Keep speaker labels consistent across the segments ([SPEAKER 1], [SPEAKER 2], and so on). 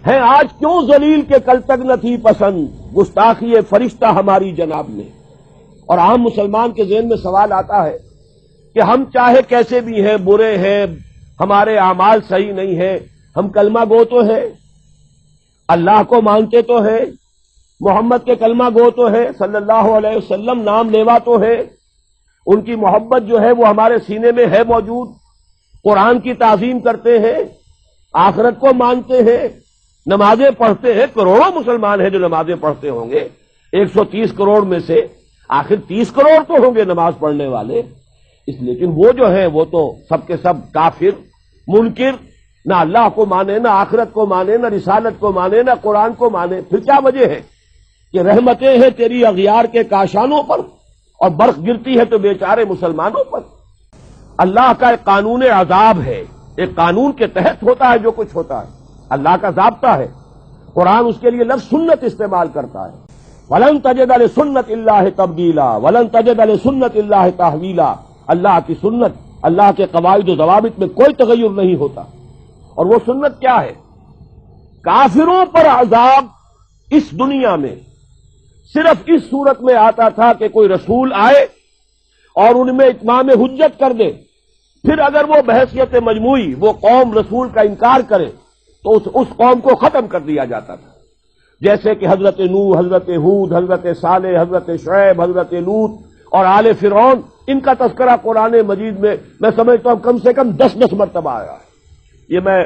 [SPEAKER 1] ہیں آج کیوں ذلیل کے کل تک نہ تھی پسند گستاخی فرشتہ ہماری جناب نے۔ اور عام مسلمان کے ذہن میں سوال آتا ہے کہ ہم چاہے کیسے بھی ہیں، برے ہیں، ہمارے اعمال صحیح نہیں ہیں، ہم کلمہ گو تو ہیں، اللہ کو مانتے تو ہیں، محمد کے کلمہ گو تو ہے، صلی اللہ علیہ وسلم نام لیوا تو ہے، ان کی محبت جو ہے وہ ہمارے سینے میں ہے موجود، قرآن کی تعظیم کرتے ہیں، آخرت کو مانتے ہیں، نمازیں پڑھتے ہیں۔ کروڑوں مسلمان ہیں جو نمازیں پڑھتے ہوں گے، 130 کروڑ میں سے آخر 30 کروڑ تو ہوں گے نماز پڑھنے والے۔ لیکن وہ جو ہیں وہ تو سب کے سب کافر، منکر، نہ اللہ کو مانے، نہ آخرت کو مانے، نہ رسالت کو مانے، نہ قرآن کو مانے۔ پھر کیا وجہ ہے کہ رحمتیں ہیں تیری اغیار کے کاشانوں پر اور برف گرتی ہے تو بیچارے مسلمانوں پر۔ اللہ کا ایک قانون عذاب ہے، ایک قانون کے تحت ہوتا ہے جو کچھ ہوتا ہے، اللہ کا ضابطہ ہے۔ قرآن اس کے لیے لفظ سنت استعمال کرتا ہے، وَلَن تَجِدَ لِسُنَّتِ اللَّهِ تَبْدِيلًا وَلَن تَجِدَ لِسُنَّتِ اللَّهِ تَحْوِيلًا۔ اللہ کی سنت، اللہ کے قواعد و ضوابط میں کوئی تغیر نہیں ہوتا۔ اور وہ سنت کیا ہے؟ کافروں پر عذاب اس دنیا میں صرف اس صورت میں آتا تھا کہ کوئی رسول آئے اور ان میں اتمام حجت کر دے، پھر اگر وہ بحیثیت مجموعی وہ قوم رسول کا انکار کرے تو اس قوم کو ختم کر دیا جاتا تھا۔ جیسے کہ حضرت نوح، حضرت ہود، حضرت صالح، حضرت شعیب، حضرت لوط اور آل فرعون، ان کا تذکرہ قرآن مجید میں سمجھتا ہوں کم سے کم 10 مرتبہ آیا ہے۔ یہ میں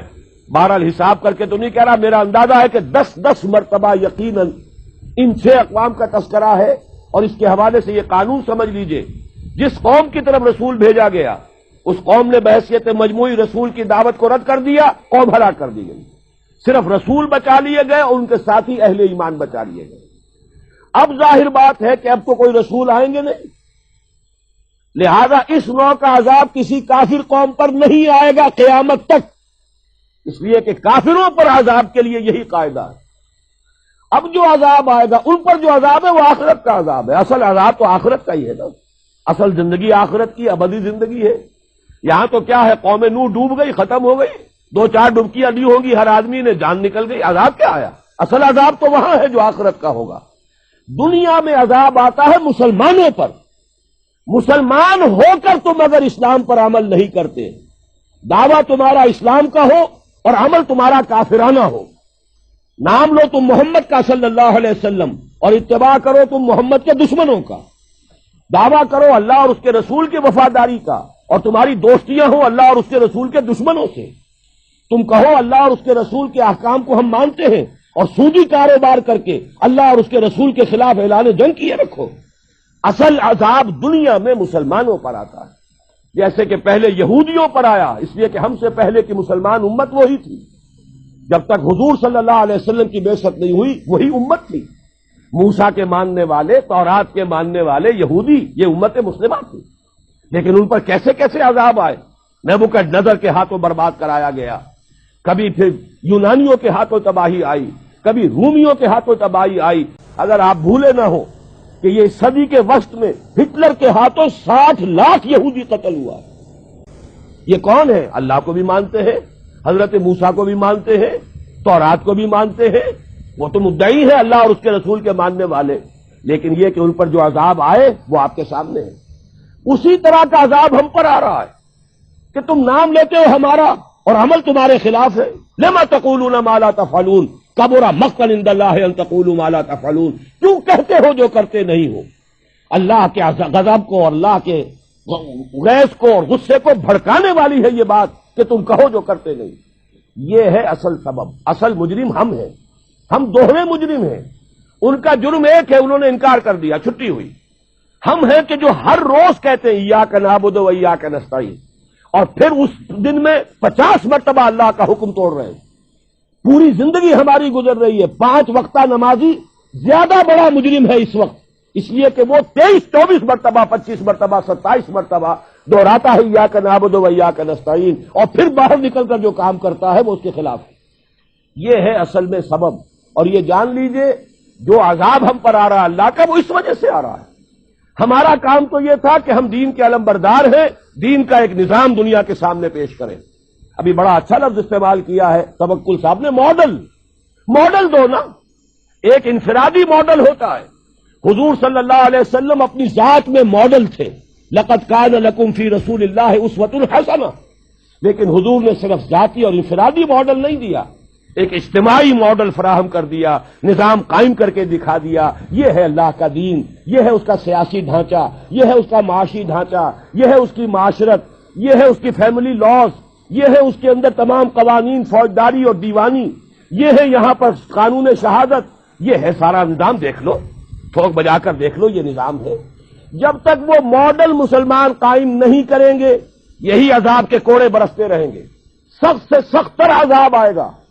[SPEAKER 1] بہرحال حساب کر کے تو نہیں کہہ رہا، میرا اندازہ ہے کہ 10 مرتبہ یقیناً ان 6 اقوام کا تذکرہ ہے۔ اور اس کے حوالے سے یہ قانون سمجھ لیجئے، جس قوم کی طرف رسول بھیجا گیا اس قوم نے بحیثیت مجموعی رسول کی دعوت کو رد کر دیا، قوم ہلاک کر دی گئی۔ صرف رسول بچا لیے گئے اور ان کے ساتھی اہل ایمان بچا لیے گئے۔ اب ظاہر بات ہے کہ اب تو کوئی رسول آئیں گے نہیں، لہذا اس نوع کا عذاب کسی کافر قوم پر نہیں آئے گا قیامت تک، اس لیے کہ کافروں پر عذاب کے لیے یہی قاعدہ ہے۔ اب جو عذاب آئے گا ان پر جو عذاب ہے وہ آخرت کا عذاب ہے، اصل عذاب تو آخرت کا ہی ہے نا، اصل زندگی آخرت کی ابدی زندگی ہے۔ یہاں تو کیا ہے، قوم نوح ڈوب گئی، ختم ہو گئی، 2-4 ڈبکیاں دی ہوں گی ہر آدمی نے، جان نکل گئی، عذاب کیا آیا؟ اصل عذاب تو وہاں ہے جو آخرت کا ہوگا۔ دنیا میں عذاب آتا ہے مسلمانوں پر، مسلمان ہو کر تم اگر اسلام پر عمل نہیں کرتے، دعویٰ تمہارا اسلام کا ہو اور عمل تمہارا کافرانہ ہو، نام لو تم محمد کا صلی اللہ علیہ وسلم اور اتباع کرو تم محمد کے دشمنوں کا، دعویٰ کرو اللہ اور اس کے رسول کی وفاداری کا اور تمہاری دوستیاں ہوں اللہ اور اس کے رسول کے دشمنوں سے، تم کہو اللہ اور اس کے رسول کے احکام کو ہم مانتے ہیں اور سودی کاروبار کر کے اللہ اور اس کے رسول کے خلاف اعلان جنگ کیے رکھو۔ اصل عذاب دنیا میں مسلمانوں پر آتا ہے، جیسے کہ پہلے یہودیوں پر آیا، اس لیے کہ ہم سے پہلے کی مسلمان امت وہی تھی، جب تک حضور صلی اللہ علیہ وسلم کی بعثت نہیں ہوئی وہی امت تھی۔ موسیٰ کے ماننے والے، تورات کے ماننے والے یہودی، یہ امت مسلمہ تھی، لیکن ان پر کیسے کیسے عذاب آئے۔ نبوکدنضر کے ہاتھوں برباد کرایا گیا، کبھی پھر یونانیوں کے ہاتھوں تباہی آئی، کبھی رومیوں کے ہاتھوں تباہی آئی۔ اگر آپ بھولے نہ ہو کہ یہ صدی کے وسط میں ہٹلر کے ہاتھوں 60 لاکھ یہودی قتل ہوا۔ یہ کون ہے؟ اللہ کو بھی مانتے ہیں، حضرت موسیٰ کو بھی مانتے ہیں، تورات کو بھی مانتے ہیں، وہ تو مدعی ہے اللہ اور اس کے رسول کے ماننے والے، لیکن یہ کہ ان پر جو عذاب آئے وہ آپ کے سامنے ہے۔ اسی طرح کا عذاب ہم پر آ رہا ہے کہ تم نام لیتے ہو ہمارا اور عمل تمہارے خلاف ہے۔ لما تقولون ما لا تفعلون کبر مقتا عند اللہ ان تقولوا ما لا تفعلون، کیوں کہتے ہو جو کرتے نہیں ہو؟ اللہ کے غضب کو اور اللہ کے غیظ کو اور غصے کو بھڑکانے والی ہے یہ بات کہ تم کہو جو کرتے نہیں۔ یہ ہے اصل سبب، اصل مجرم ہم ہیں، ہم دوہرے مجرم ہیں۔ ان کا جرم ایک ہے، انہوں نے انکار کر دیا، چھٹی ہوئی۔ ہم ہیں کہ جو ہر روز کہتے ہیں ایاک نعبد و ایاک نستعین، اور پھر اس دن میں 50 مرتبہ اللہ کا حکم توڑ رہے ہیں۔ پوری زندگی ہماری گزر رہی ہے، 5 وقتہ نمازی زیادہ بڑا مجرم ہے اس وقت، اس لیے کہ وہ 23-24 مرتبہ، 25 مرتبہ، 27 مرتبہ دہراتا ہے ایاک نعبد و ایاک نستعین، اور پھر باہر نکل کر جو کام کرتا ہے وہ اس کے خلاف ہے۔ یہ ہے اصل میں سبب، اور یہ جان لیجئے جو عذاب ہم پر آ رہا ہے اللہ کا وہ اس وجہ سے آ رہا ہے۔ ہمارا کام تو یہ تھا کہ ہم دین کے علمبردار ہیں، دین کا ایک نظام دنیا کے سامنے پیش کریں۔ ابھی بڑا اچھا لفظ استعمال کیا ہے توکل صاحب نے، ماڈل۔ ماڈل دو نا، ایک انفرادی ماڈل ہوتا ہے. حضور صلی اللہ علیہ وسلم اپنی ذات میں ماڈل تھے، لقد کان لکم فی رسول اللہ اسوۃ حسنہ، لیکن حضور نے صرف ذاتی اور انفرادی ماڈل نہیں دیا، ایک اجتماعی ماڈل فراہم کر دیا، نظام قائم کر کے دکھا دیا. یہ ہے اللہ کا دین، یہ ہے اس کا سیاسی ڈھانچہ، یہ ہے اس کا معاشی ڈھانچہ، یہ ہے اس کی معاشرت، یہ ہے اس کی فیملی لاز، یہ ہے اس کے اندر تمام قوانین فوجداری اور دیوانی، یہ ہے یہاں پر قانون شہادت، یہ ہے سارا نظام. دیکھ لو، ٹھوک بجا کر دیکھ لو، یہ نظام ہے. جب تک وہ ماڈل مسلمان قائم نہیں کریں گے، یہی عذاب کے کوڑے برستے رہیں گے. سخت سے سخت تر عذاب آئے گا.